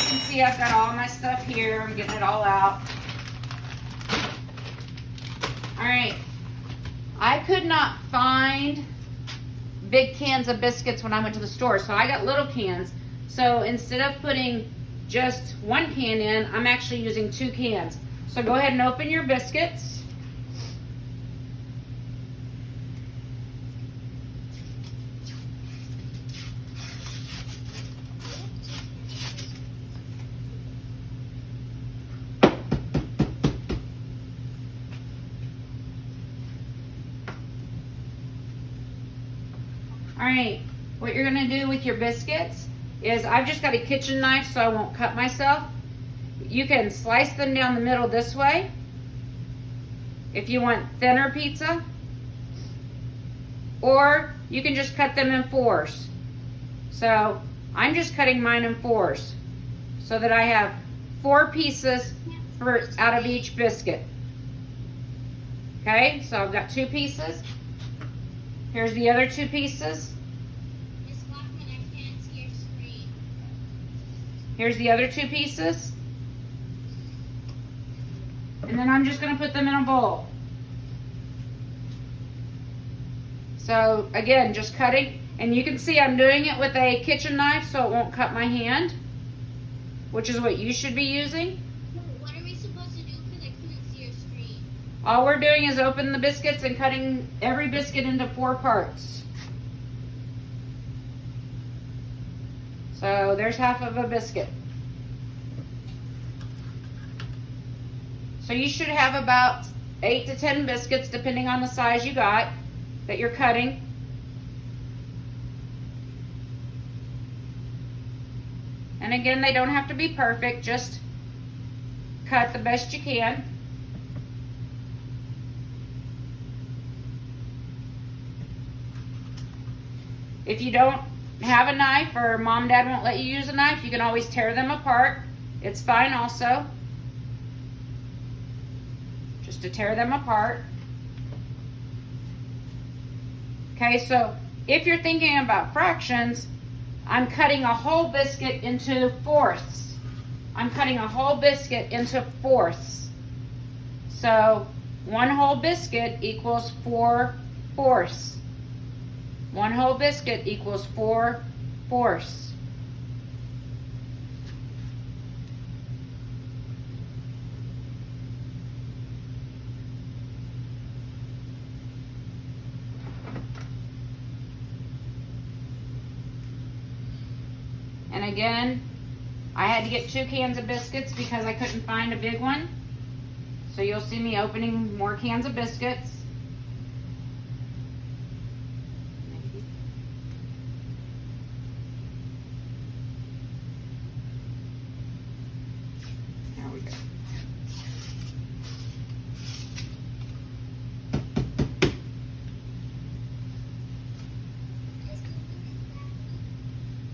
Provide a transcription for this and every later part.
can see I've got all my stuff here. I'm getting it all out. All right. I could not find big cans of biscuits when I went to the store, so I got little cans. So instead of putting just one can in, I'm actually using 2 cans. So go ahead and open your biscuits. All right, what you're gonna do with your biscuits is, I've just got a kitchen knife so I won't cut myself. You can slice them down the middle this way if you want thinner pizza, or you can just cut them in 4s. So I'm just cutting mine in 4s so that I have 4 pieces out of each biscuit. Okay, so I've got 2 pieces. Here's the other 2 pieces. Miss Blackmon, I can't see your screen. Here's the other 2 pieces. And then I'm just going to put them in a bowl. So again, just cutting. And you can see I'm doing it with a kitchen knife so it won't cut my hand, which is what you should be using. What are we supposed to do, because I couldn't see your screen? All we're doing is opening the biscuits and cutting every biscuit into 4 parts. So there's half of a biscuit. So you should have about 8 to 10 biscuits, depending on the size you got, that you're cutting. And again, they don't have to be perfect, just cut the best you can. If you don't have a knife, or mom and dad won't let you use a knife, you can always tear them apart. It's fine also, just to tear them apart. Okay, so if you're thinking about fractions, I'm cutting a whole biscuit into 4ths. I'm cutting a whole biscuit into 4ths. So 1 whole biscuit equals 4 fourths. 1 whole biscuit equals 4 fourths. And again, I had to get 2 cans of biscuits because I couldn't find a big one. So you'll see me opening more cans of biscuits. There we go.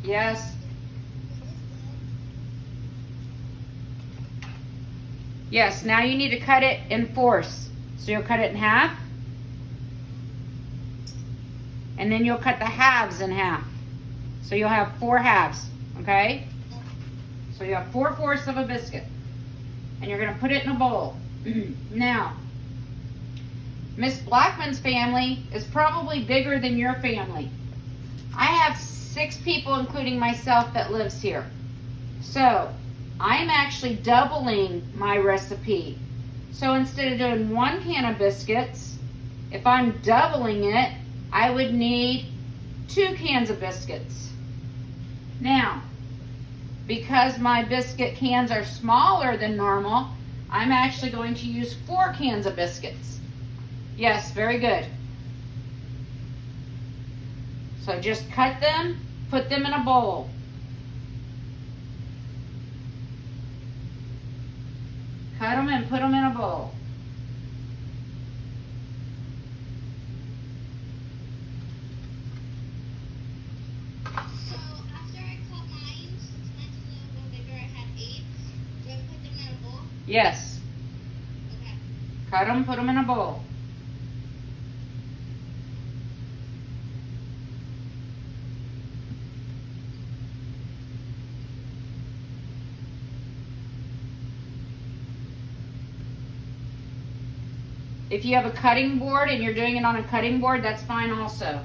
Yes. Yes, now you need to cut it in 4ths. So you'll cut it in half. And then you'll cut the halves in half. So you'll have 4 halves, okay? So you have 4 fourths of a biscuit. And you're gonna put it in a bowl. Now, Miss Blackmon's family is probably bigger than your family. I have 6 people, including myself, that lives here. So I'm actually doubling my recipe. So instead of doing 1 can of biscuits, if I'm doubling it, I would need 2 cans of biscuits. Now, because my biscuit cans are smaller than normal, I'm actually going to use 4 cans of biscuits. Yes, very good. So just cut them, put them in a bowl. Cut them and put them in a bowl. So after I cut mine, since mine's a little bigger, I had 8. Do I put them in a bowl? Yes. Okay. Cut them, put them in a bowl. If you have a cutting board and you're doing it on a cutting board, that's fine also.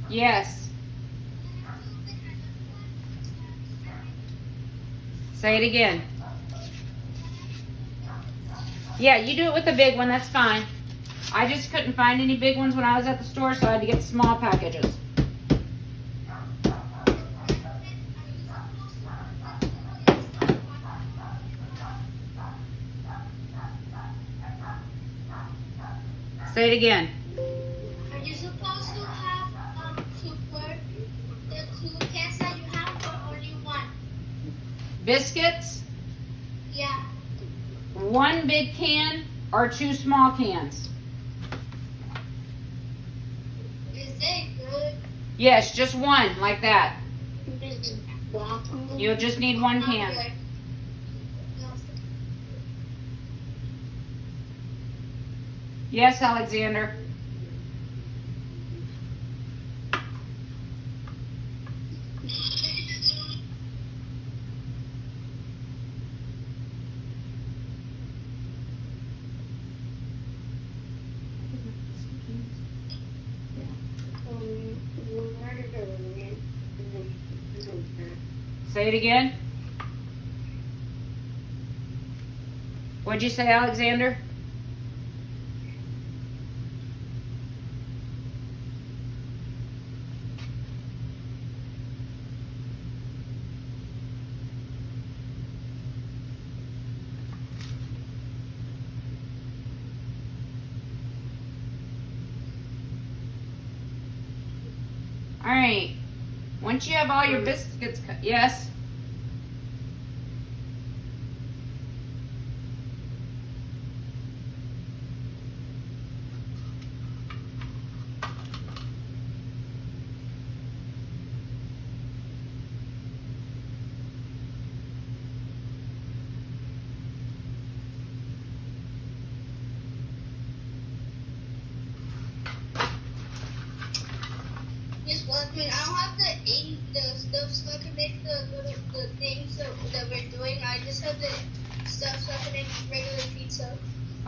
Yes. Say it again. Yeah, you do it with the big one, that's fine. I just couldn't find any big ones when I was at the store, so I had to get small packages. Say it again. Are you supposed to have two for the two cans that you have, or only one? Biscuits, Yeah. one big can or two small cans. Is it good? Yes, just one, like that. Wow. You'll just need one can. No. Yes, Alexander. Say it again. What'd you say, Alexander? All right. Once you have all your biscuits cut, yes. Just one thing. I don't have the ink, the stuff so I can make the things that we're doing. I just have the stuff so I can make regular pizza.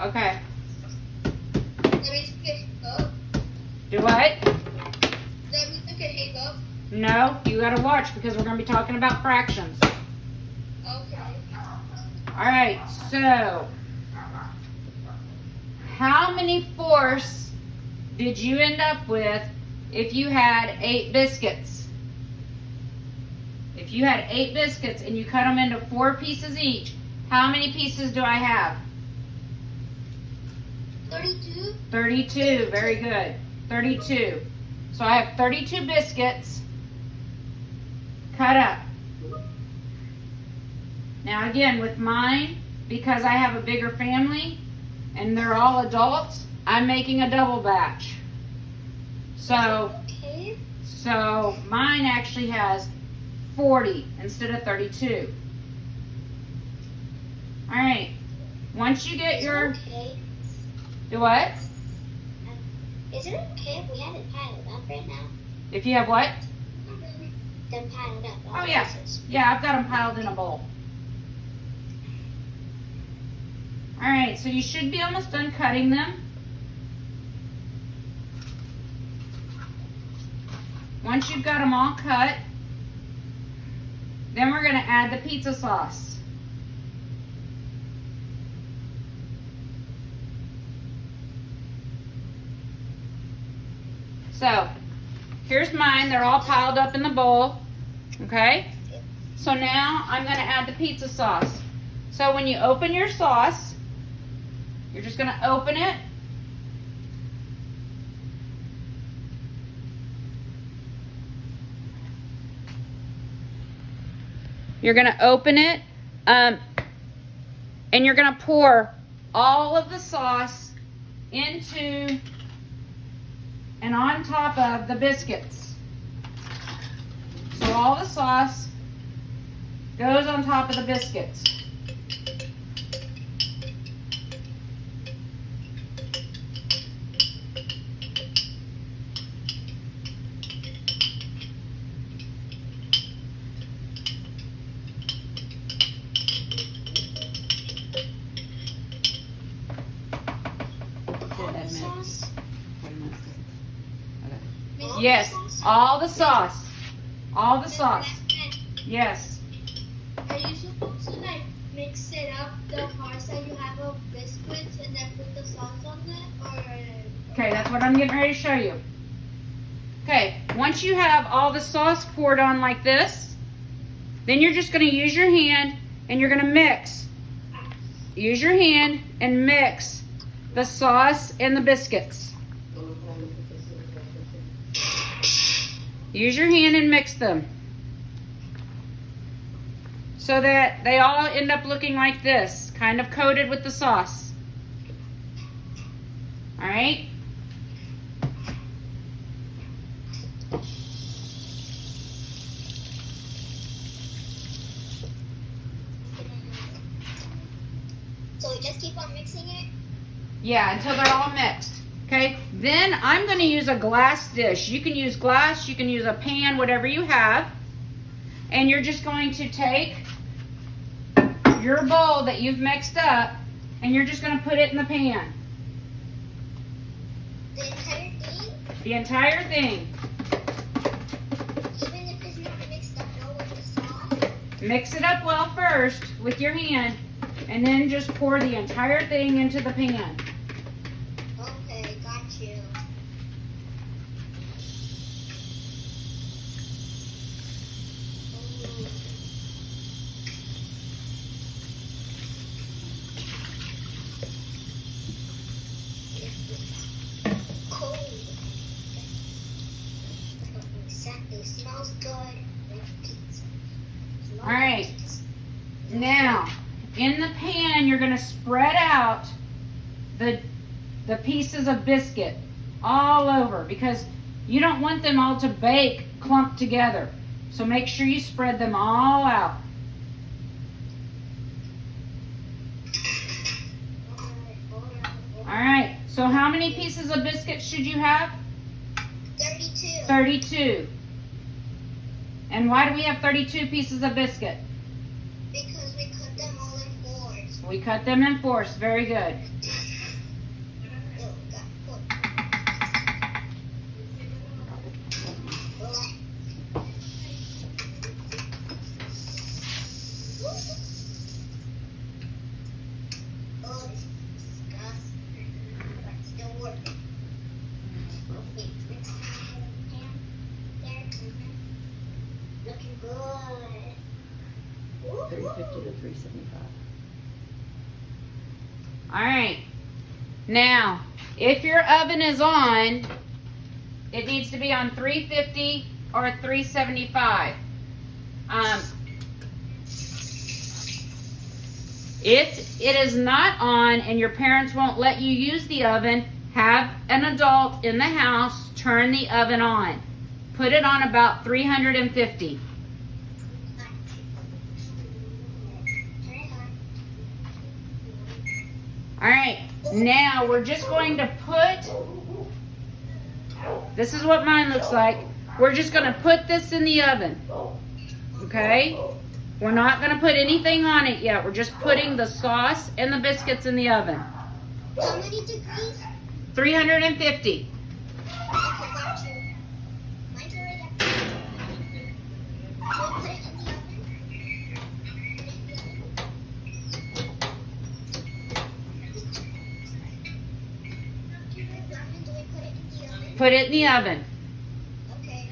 Okay. That means we can hiccup. Do what? That means we can hiccup. No, you gotta watch because we're gonna be talking about fractions. Okay. All right, so how many fourths did you end up with if you had 8 biscuits? If you had 8 biscuits and you cut them into 4 pieces each, how many pieces do I have? 32. 32, very good. 32. So I have 32 biscuits cut up. Now again, with mine, because I have a bigger family and they're all adults, I'm making a double batch. Okay. So mine actually has 40 instead of 32. All right. Once you get your, Okay. do what? Is it okay if we have it piled up right now? If you have what? Them piled up. Oh yeah. Yeah, I've got them piled in a bowl. All right, so you should be almost done cutting them. Once you've got them all cut, then we're gonna add the pizza sauce. So, here's mine. They're all piled up in the bowl, okay? So now I'm gonna add the pizza sauce. So when you open your sauce, you're just gonna open it. You're gonna open it. and you're going to pour all of the sauce into and on top of the biscuits. So all the sauce goes on top of the biscuits. Yes, all the sauce. All the sauce. Yes. Are you supposed to like mix it up the parts that you have of biscuits and then put the sauce on it, or? Okay, that's what I'm getting ready to show you. Okay, once you have all the sauce poured on like this, then you're just going to use your hand and you're going to mix. Use your hand and mix the sauce and the biscuits. Use your hand and mix them so that they all end up looking like this, kind of coated with the sauce. All right? So we just keep on mixing it? Yeah, until they're all mixed. Okay, then I'm going to use a glass dish. You can use glass, you can use a pan, whatever you have. And you're just going to take your bowl that you've mixed up and you're just going to put it in the pan. The entire thing? The entire thing. Even if it's not mixed up well with the sauce? Mix it up well first with your hand and then just pour the entire thing into the pan. Okay, got you. Cold. Exactly. Smells good. All right. Now, in the pan, you're going to spread out the pieces of biscuit all over because you don't want them all to bake clumped together. So make sure you spread them all out. All right. So how many pieces of biscuit should you have? 32. 32. And why do we have 32 pieces of biscuit? Because we cut them all in fours. We cut them in fours. Very good. Looking good. 350 to 375. All right. Now, if your oven is on, it needs to be on 350 or 375. If it is not on and your parents won't let you use the oven, have an adult in the house turn the oven on. Put it on about 350. All right, now we're just going to put, this is what mine looks like. We're just going to put this in the oven, okay? We're not going to put anything on it yet. We're just putting the sauce and the biscuits in the oven. How many degrees? 350. Got you. Mine's already up. We'll put it in the oven. Put it in the oven. Okay.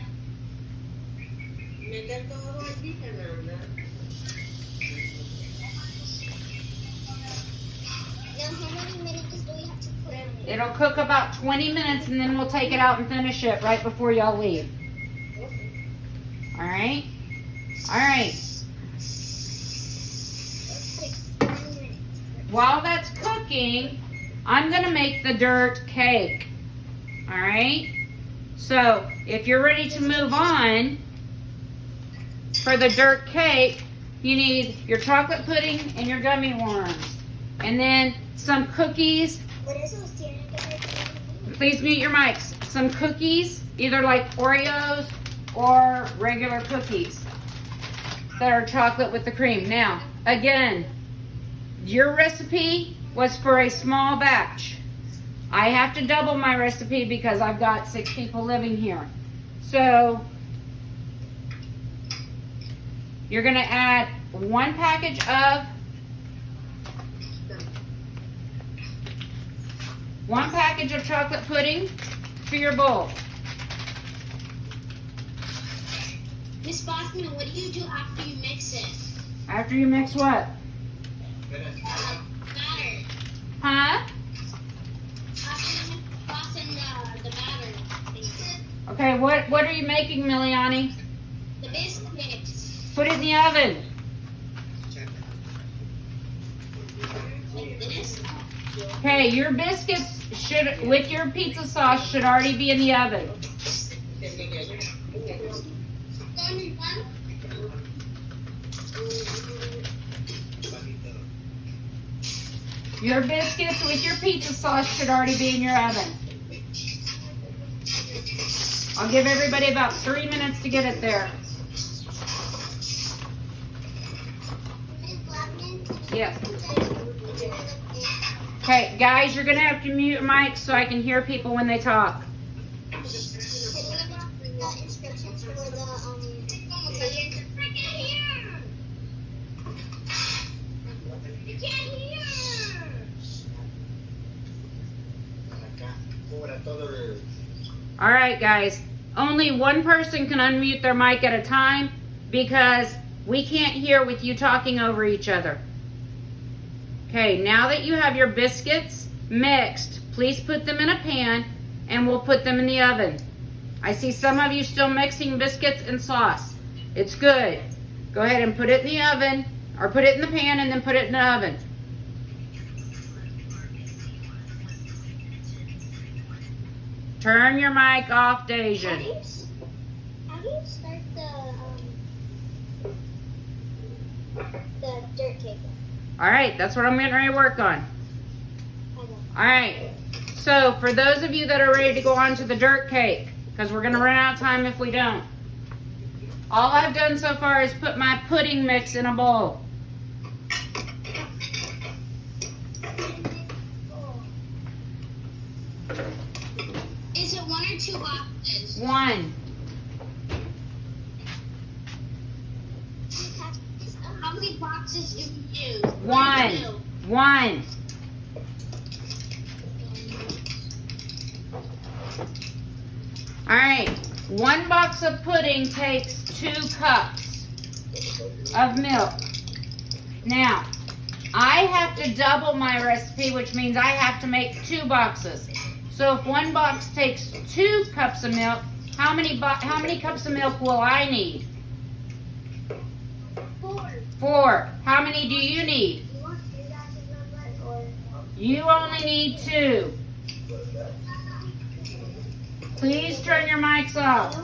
Now, how many minutes do we have to put it in? It'll cook about 20 minutes and then we'll take it out and finish it right before y'all leave. All right? All right. Let's take 20 minutes. while that's cooking, I'm gonna make the dirt cake. All right? So if you're ready to move on, for the dirt cake, you need your chocolate pudding and your gummy worms. And then some cookies. Please mute your mics. Some cookies, either like Oreos or regular cookies that are chocolate with the cream. Now, again, your recipe was for a small batch. I have to double my recipe because I've got 6 people living here. So, you're gonna add 1 package of chocolate pudding to your bowl. Miss Blackmon, what do you do after you mix it? After you mix what? Batter. Huh? After you toss in the batter. Okay, what are you making, Miliani? The biscuits. Put it in the oven. Like this? Okay, your biscuits should, with your pizza sauce, should already be in the oven. Your biscuits with your pizza sauce should already be in your oven. I'll give everybody about 3 minutes to get it there. Yes. Okay, guys, you're going to have to mute your mics so I can hear people when they talk. All right, guys. Only one person can unmute their mic at a time because we can't hear with you talking over each other. Okay, now that you have your biscuits mixed, please put them in a pan and we'll put them in the oven. I see some of you still mixing biscuits and sauce. It's good. Go ahead and put it in the oven, or put it in the pan and then put it in the oven. Turn your mic off, Dejan. How do you start the dirt cake? All right, that's what I'm getting ready to work on. All right, so for those of you that are ready to go on to the dirt cake, because we're gonna run out of time if we don't. All I've done so far is put my pudding mix in a bowl. Is it 1 or 2 boxes? 1. How many boxes do you use? 1. 1. All right, 1 box of pudding takes 2 cups of milk. Now, I have to double my recipe, which means I have to make 2 boxes. So if 1 box takes 2 cups of milk, how many cups of milk will I need? 4. 4. How many do you need? You only need 2. Please turn your mics off.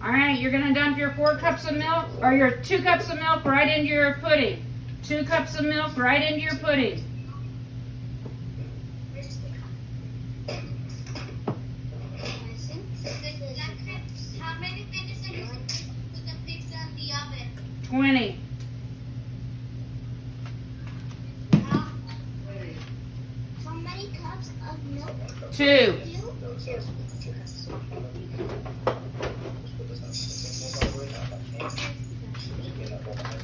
All right, you're gonna dump your 4 cups of milk, or your 2 cups of milk right into your pudding. 2 cups of milk right into your pudding. How many minutes are you put the pizza in the oven? 20. How many cups of milk? 2.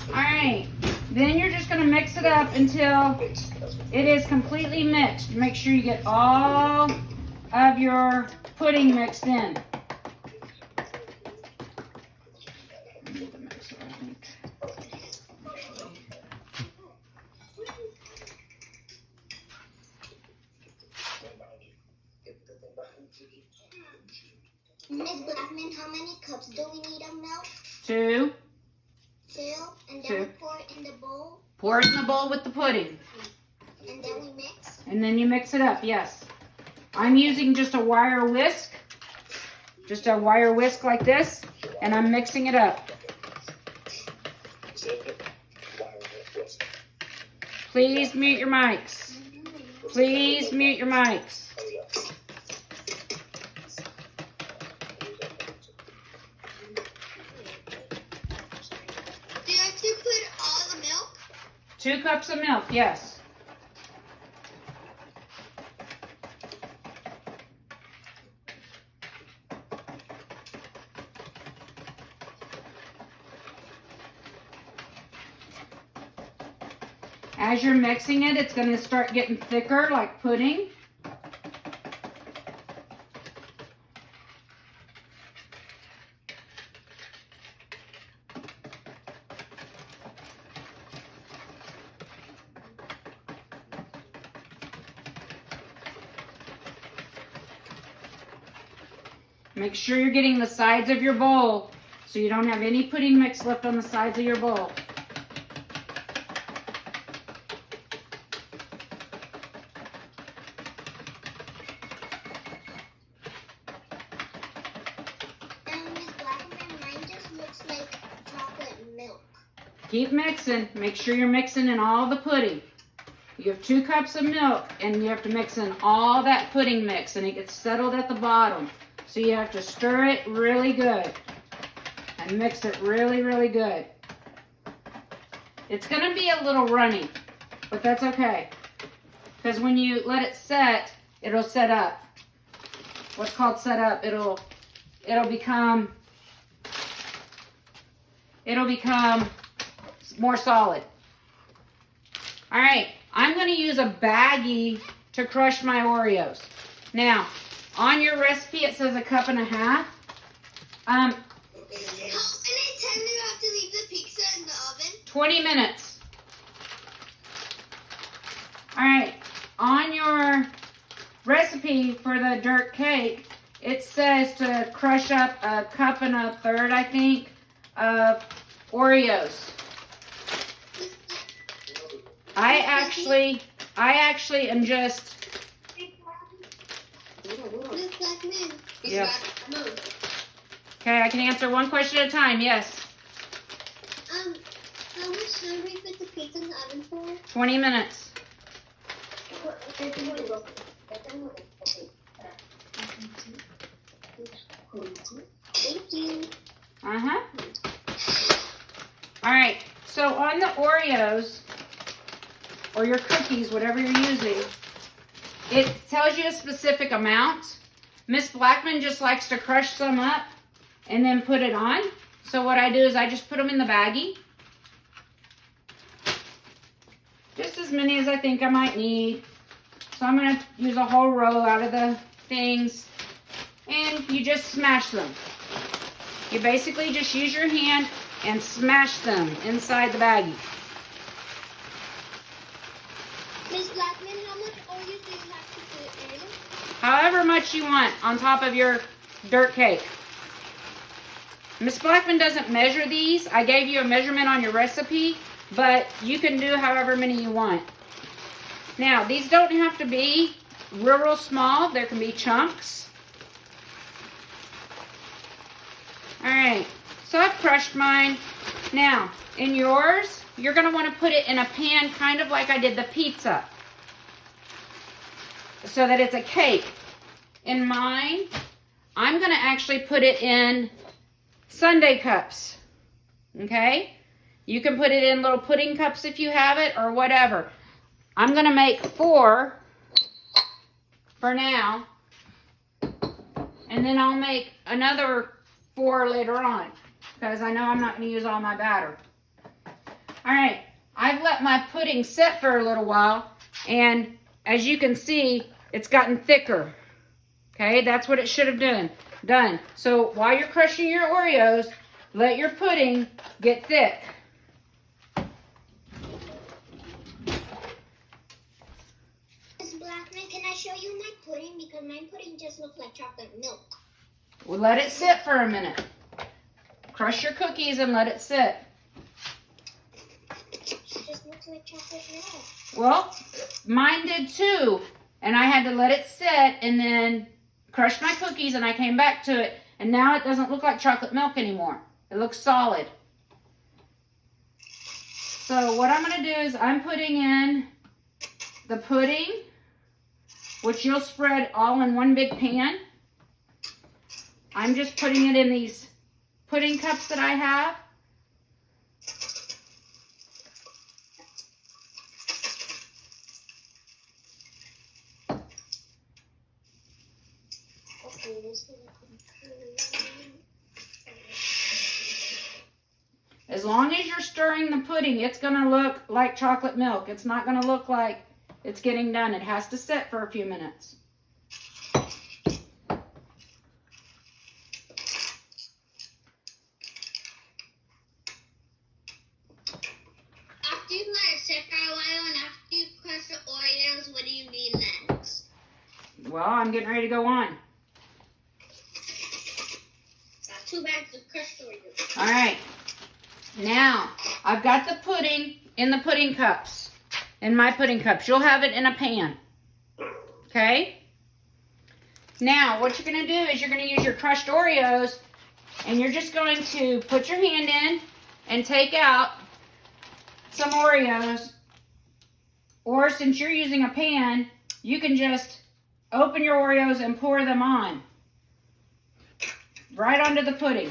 All right, then you're just gonna mix it up until it is completely mixed. Make sure you get all of your pudding mixed in. Miss Blackman, how many cups do we need of milk? 2. 2. And then 2. we pour it in the bowl. Pour it in the bowl with the pudding. And then we mix. And then you mix it up, yes. I'm using just a wire whisk. Just a wire whisk like this. And I'm mixing it up. Please mute your mics. Please mute your mics. Do you have to put all the milk? 2 cups of milk, yes. As you're mixing it, it's going to start getting thicker like pudding. Make sure you're getting the sides of your bowl so you don't have any pudding mix left on the sides of your bowl. Keep mixing. Make sure you're mixing in all the pudding. You have 2 cups of milk and you have to mix in all that pudding mix and it gets settled at the bottom. So you have to stir it really good and mix it really, really good. It's going to be a little runny, but that's okay. Because when you let it set, it'll set up. What's called set up, it'll become more solid. All right, I'm going to use a baggie to crush my Oreos. Now, on your recipe, it says 1.5 cups. How many times do you have to leave the pizza in the oven? 20 minutes. All right, on your recipe for the dirt cake, it says to crush up 1.3 cups, I think, of Oreos. I actually am just. Miss Blackman. Yes. Okay, I can answer one question at a time. Yes. How much time we put the pizza in the oven for? 20 minutes. Thank you. All right. So on the Oreos or your cookies, whatever you're using, it tells you a specific amount. Miss Blackman just likes to crush some up and then put it on. So what I do is I just put them in the baggie. Just as many as I think I might need. So I'm going to use a whole row out of the things. And you just smash them. You basically just use your hand and smash them inside the baggie. Miss Blackman, how much Oreos do you have to put in? However much you want on top of your dirt cake. Miss Blackman doesn't measure these. I gave you a measurement on your recipe, but you can do however many you want. Now, these don't have to be real small. There can be chunks. All right, so I've crushed mine. Now, in yours, you're going to want to put it in a pan kind of like I did the pizza, so that it's a cake. In mine, I'm going to actually put it in sundae cups, okay? You can put it in little pudding cups if you have it or whatever. I'm going to make 4 for now, and then I'll make another 4 later on because I know I'm not going to use all my batter. All right, I've let my pudding set for a little while, and as you can see, it's gotten thicker. Okay, that's what it should have done. So while you're crushing your Oreos, let your pudding get thick. Miss Blackman, can I show you my pudding? Because my pudding just looks like chocolate milk. Well, let it sit for a minute. Crush your cookies and let it sit. It just looks like chocolate milk. Well, mine did too. And I had to let it sit and then crush my cookies and I came back to it. And now it doesn't look like chocolate milk anymore. It looks solid. So what I'm going to do is I'm putting in the pudding, which you'll spread all in one big pan. I'm just putting it in these pudding cups that I have. Okay, this is As long as you're stirring the pudding, it's going to look like chocolate milk. It's not going to look like it's getting done. It has to sit for a few minutes. After you let it sit for a while and after you crush the Oreos, what do you need next? Well, I'm getting ready to go on. Got 2 bags of crushed Oreos. All right. Now, I've got the pudding in the pudding cups. In my pudding cups. You'll have it in a pan. Okay? Now, what you're going to do is you're going to use your crushed Oreos and you're just going to put your hand in and take out some Oreos. Or since you're using a pan, you can just open your Oreos and pour them on. Right onto the pudding.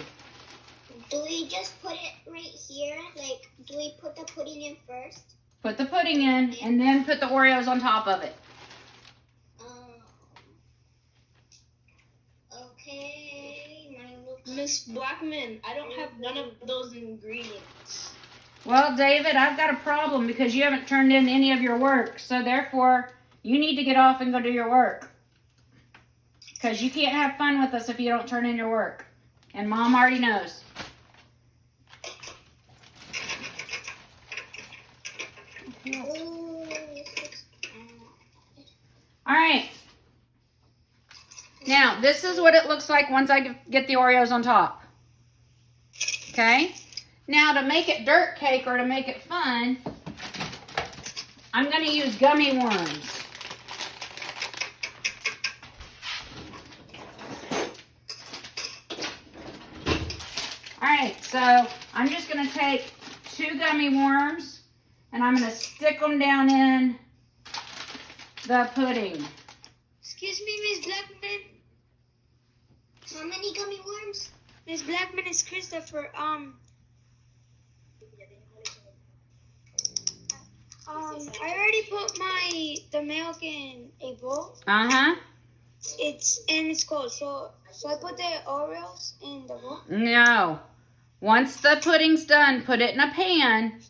Do we just put it right here? Like, do we put the pudding in first? Put the pudding in and then put the Oreos on top of it. Okay. Miss Blackmon, I don't have none of those ingredients. Well, David, I've got a problem because you haven't turned in any of your work. So therefore, you need to get off and go do your work. Because you can't have fun with us if you don't turn in your work. And Mom already knows. All right. Now, this is what it looks like once I get the Oreos on top. Okay? Now, to make it dirt cake or to make it fun, I'm going to use gummy worms. All right, so I'm just going to take 2 gummy worms and I'm going to stick them down in the pudding. Excuse me, Miss Blackmon. How many gummy worms? Miss Blackmon, is Christopher. I already put the milk in a bowl. Uh-huh. It's cold, so I put the Oreos in the bowl. No. Once the pudding's done, put it in a pan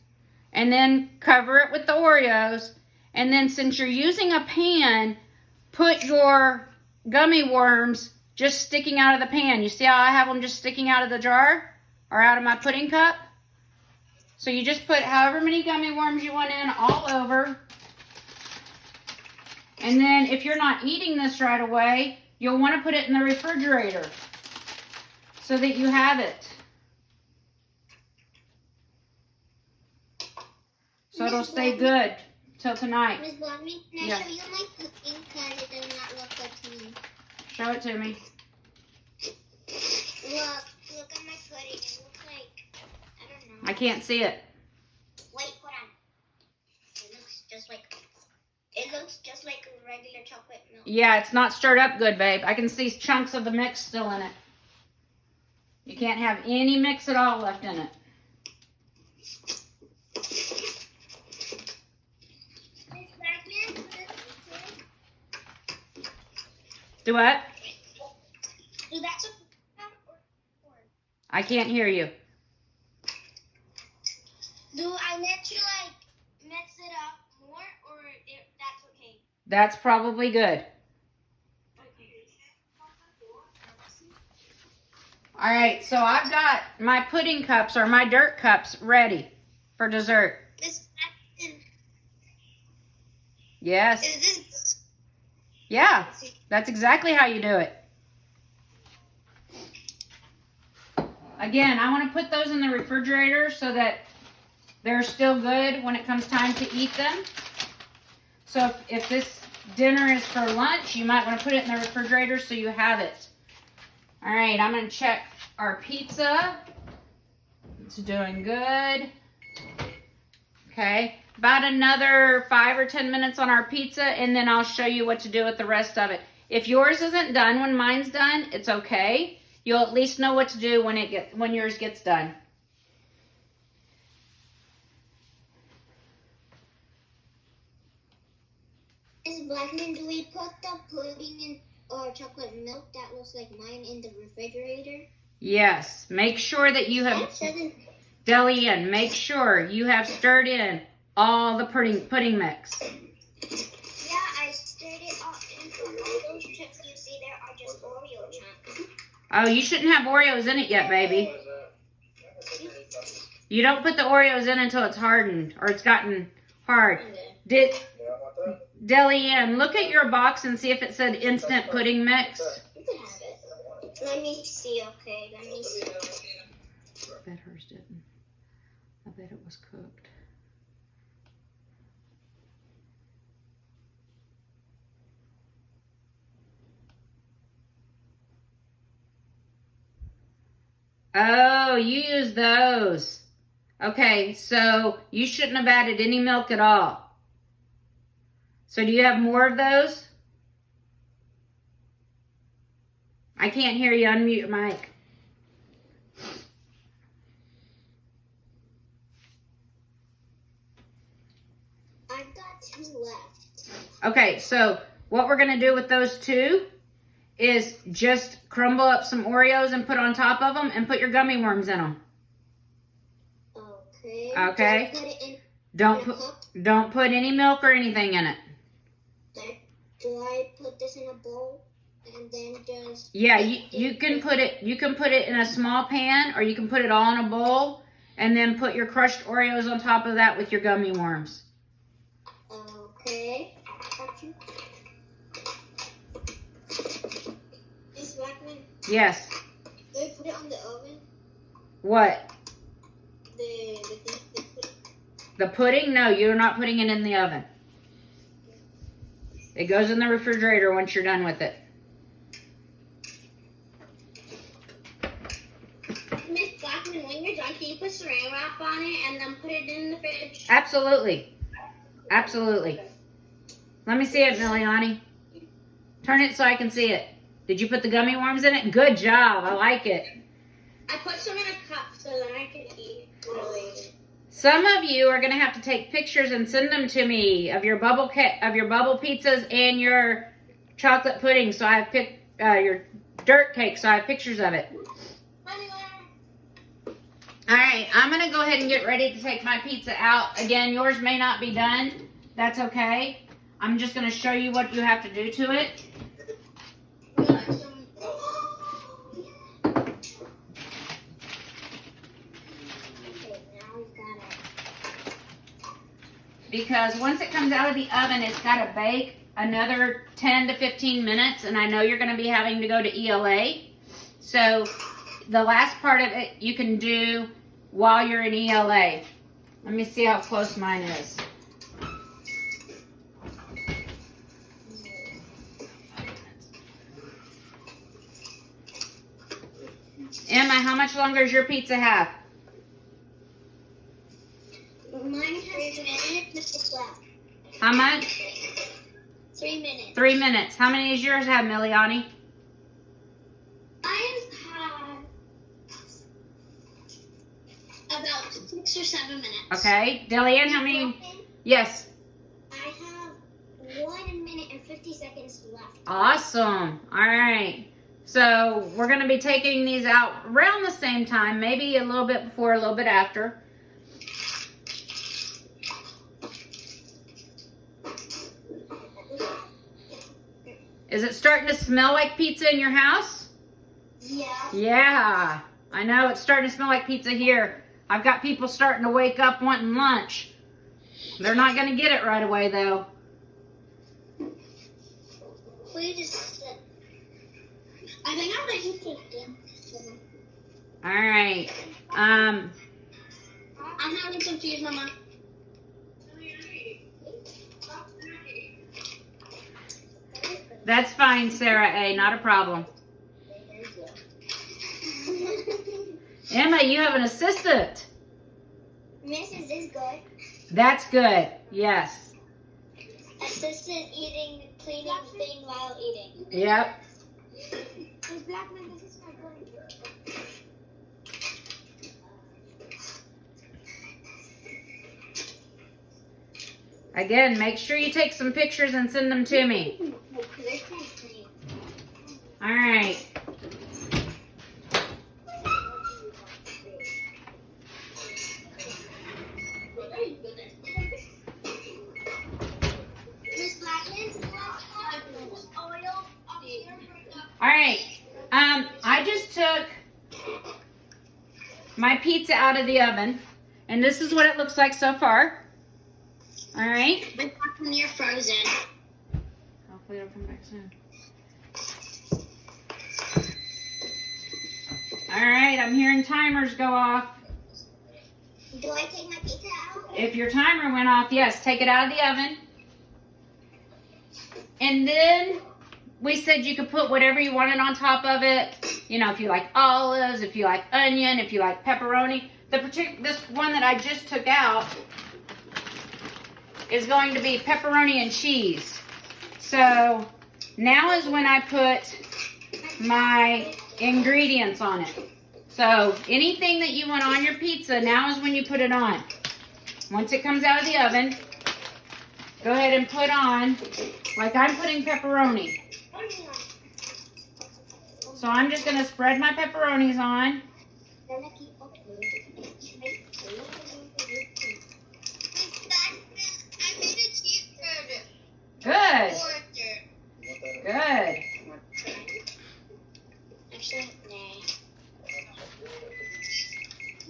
and then cover it with the Oreos. And then since you're using a pan, put your gummy worms just sticking out of the pan. You see how I have them just sticking out of the jar or out of my pudding cup? So you just put however many gummy worms you want in all over. And then if you're not eating this right away, you'll want to put it in the refrigerator so that you have it. So it'll stay good till tonight. Miss Blackmon, can I show you my cooking because it does not look good to me? Show it to me. Look at my pudding. It looks like, I don't know. I can't see it. Wait, hold on. It looks just like regular chocolate milk. Yeah, it's not stirred up good, babe. I can see chunks of the mix still in it. You can't have any mix at all left in it. Miss Blackmon, Do what? do that to or I can't hear you. do I let you like mix it up more or that's okay? That's probably good. All right, so I've got my pudding cups or my dirt cups ready for dessert. Miss Blackmon, Yes. is this? Yeah, that's exactly how you do it. again, I want to put those in the refrigerator so that they're still good when it comes time to eat them. So if this dinner is for lunch, you might want to put it in the refrigerator so you have it. All right, I'm going to check our pizza. It's doing good. Okay, about another 5 or 10 minutes on our pizza, and then I'll show you what to do with the rest of it. If yours isn't done when mine's done, it's okay. You'll at least know what to do when yours gets done. Miss Blackman, do we put the pudding in or chocolate milk that looks like mine in the refrigerator? Yes. Make sure that you have, Deli in, make sure you have stirred in all the pudding mix. Yeah, I stirred it all in. All those chips you see there are just Oreo chunks. Oh, you shouldn't have Oreos in it yet, baby. You don't put the Oreos in until it's hardened or it's gotten hard. Deli in, look at your box and see if it said instant pudding mix. You can have it. Let me see, okay. Let me see. I bet hers didn't. I bet it was cooked. Oh, you use those. Okay, so you shouldn't have added any milk at all. So do you have more of those? I can't hear you. Unmute your mic. I've got 2 left. Okay, so what we're going to do with those 2 is just crumble up some Oreos and put on top of them and put your gummy worms in them. Okay. Okay. Do I put it in Don't put any milk or anything in it. Do I put this in a bowl and then just? Yeah, you can put it in a small pan, or you can put it all in a bowl and then put your crushed Oreos on top of that with your gummy worms. Okay. Got you. Miss Blackman, Yes. do I put it on the oven? What? The The pudding? No, you're not putting it in the oven. It goes in the refrigerator once you're done with it. Miss Blackman, when you're done, can you put saran wrap on it and then put it in the fridge? Absolutely. Absolutely. Let me see it, Miliani. Turn it so I can see it. Did you put the gummy worms in it? Good job. I like it. I put some in a cup so then I can eat later. Some of you are going to have to take pictures and send them to me of your bubble pizzas and your chocolate pudding. So I have your dirt cake. So I have pictures of it. All right, I'm going to go ahead and get ready to take my pizza out. Again, yours may not be done. That's okay. I'm just going to show you what you have to do to it. Because once it comes out of the oven, it's got to bake another 10 to 15 minutes. And I know you're going to be having to go to ELA. So the last part of it you can do while you're in ELA. Let me see how close mine is. Emma, how much longer does your pizza have? Mine has 3 minutes left. How much? 3 minutes. 3 minutes. How many does yours have, Miliani? Mine had about 6 or 7 minutes. Okay. Delianne, how many? Yes. I have 1 minute and 50 seconds left. Awesome. All right. So we're going to be taking these out around the same time, maybe a little bit before, a little bit after. Is it starting to smell like pizza in your house? Yeah. Yeah. I know it's starting to smell like pizza here. I've got people starting to wake up wanting lunch. They're not going to get it right away, though. I think I'm ready to All right. I'm having some cheese, Mama. That's fine, Sarah A. Not a problem. Emma, you have an assistant. Mrs. is good. That's good. Yes. Assistant eating, cleaning thing while eating. Yep. Miss Blackman, this is not good. Again, make sure you take some pictures and send them to me. All right. Miss Blackman, oil. All right. I just took my pizza out of the oven, and this is what it looks like so far. All right. Miss Blackman, you're frozen. Hopefully it'll come back soon. All right, I'm hearing timers go off. Do I take my pizza out? If your timer went off, yes, take it out of the oven. And then we said you could put whatever you wanted on top of it. You know, if you like olives, if you like onion, if you like pepperoni. This one that I just took out is going to be pepperoni and cheese. So now is when I put my ingredients on it. So anything that you want on your pizza, now is when you put it on. Once it comes out of the oven, go ahead and put on, like I'm putting pepperoni. So I'm just going to spread my pepperonis on. Good. Good.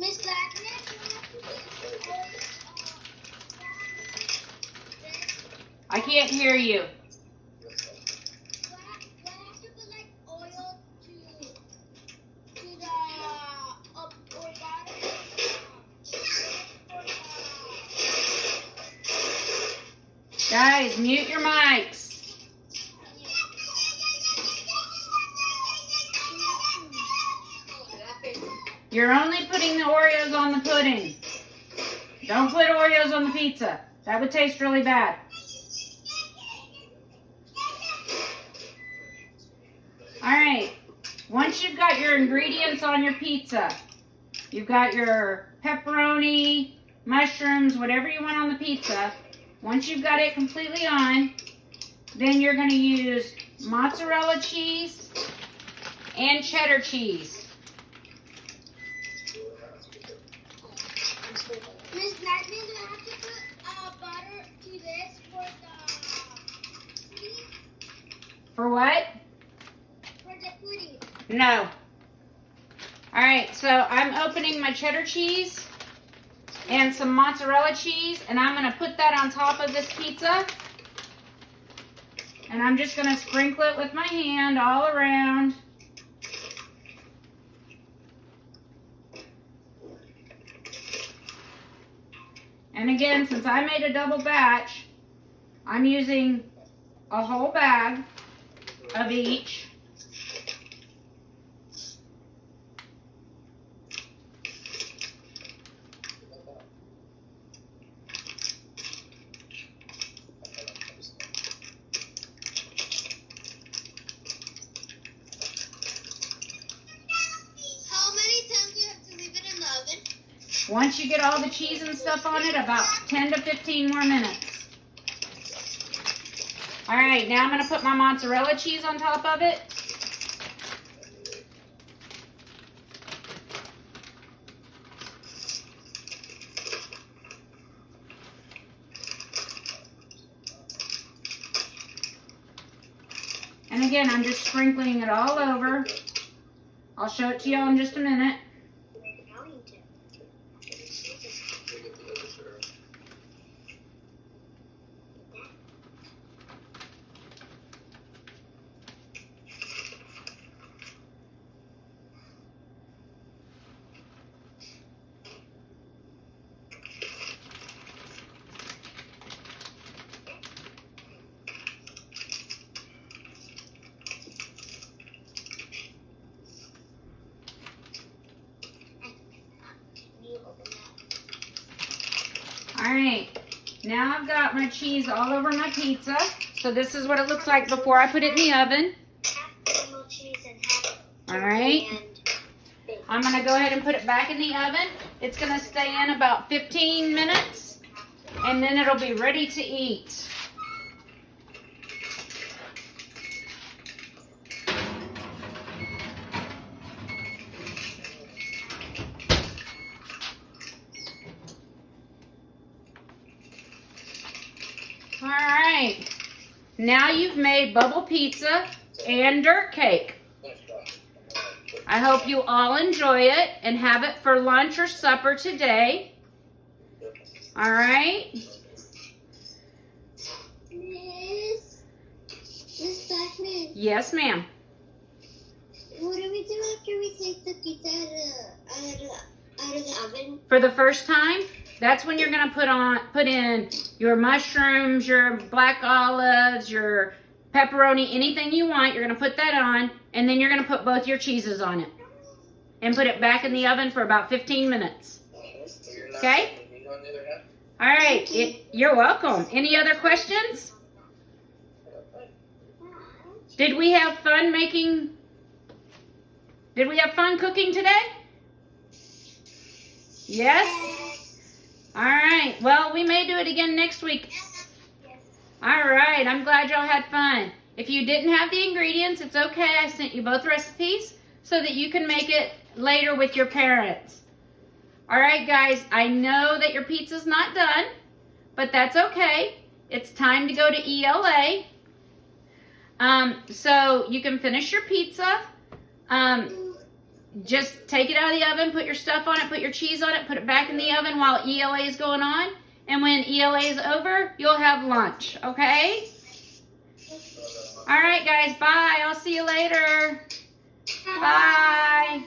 Miss Blackman? I can't hear you. Do I have to put like oil to the or bottom? Guys, mute your mics. You're only putting the Oreos on the pudding. Don't put Oreos on the pizza. That would taste really bad. All right. Once you've got your ingredients on your pizza, you've got your pepperoni, mushrooms, whatever you want on the pizza. Once you've got it completely on, then you're going to use mozzarella cheese and cheddar cheese. Miss Blackman, do I have to put butter to this for the pudding? For what? For the pudding. No. All right, so I'm opening my cheddar cheese and some mozzarella cheese, and I'm going to put that on top of this pizza. And I'm just going to sprinkle it with my hand all around. And again, since I made a double batch, I'm using a whole bag of each. How many times do you have to leave it in the oven? Once you get all the cheese and stuff on it, about 10 to 15 more minutes. All right, now I'm going to put my mozzarella cheese on top of it. And again, I'm just sprinkling it all over. I'll show it to y'all in just a minute. Now I've got my cheese all over my pizza. So this is what it looks like before I put it in the oven. Half cheese and half All right. and bacon. I'm going to go ahead and put it back in the oven. It's going to stay in about 15 minutes, and then it'll be ready to eat. All right. Now you've made bubble pizza and dirt cake. I hope you all enjoy it and have it for lunch or supper today. All right? Miss Blackmon, Yes, ma'am. what do we do after we take the pizza out of the oven? For the first time, that's when you're going to put in your mushrooms, your black olives, your pepperoni, anything you want. You're going to put that on, and then you're going to put both your cheeses on it and put it back in the oven for about 15 minutes. Okay? All right. You're welcome. Any other questions? Did we have fun cooking today? Yes? All right. Well, we may do it again next week. All right. I'm glad y'all had fun. If you didn't have the ingredients, it's okay. I sent you both recipes so that you can make it later with your parents. All right, guys. I know that your pizza's not done, but that's okay. It's time to go to ELA. So you can finish your pizza. Just take it out of the oven, put your stuff on it, put your cheese on it, put it back in the oven while ELA is going on. And when ELA is over, you'll have lunch, okay? All right, guys, bye. I'll see you later. Bye.